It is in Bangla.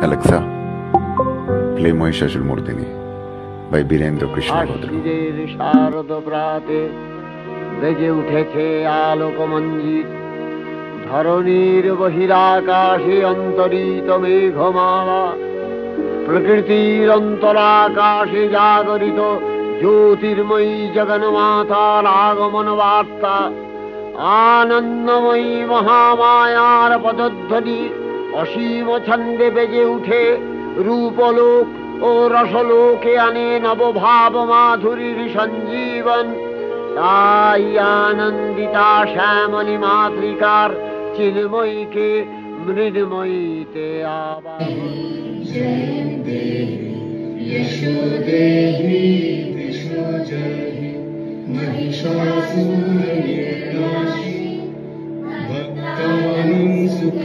Alexa, play Mahishashurmurdini by Birendra Krishna Bhadra. আশ্বিরের শারদ প্রাতে বেজে উঠেছে আলোকমঞ্জিত, ধরণীর বহিরাকাশে অন্তরিত মেঘমালা, প্রকৃতির অন্তরাকাশে জাগরিত জ্যোতির্ময়ী জগন্মাতার আগমন বার্তা, আনন্দময়ী মহামায়ার পদধ্বনি অসীম ছন্দে বেজে উঠে রূপলোক ও রসলোকে আনে নবভাব মাধুরীর সঞ্জীবন। তাই আনন্দিতা শ্যামলী মাতৃকার চিন্ময়ীকে মৃন্ময়ীতে আবাহন। यशो देहि दिशो जहि महिषासुरनिर्नाशि भक्तानां सुख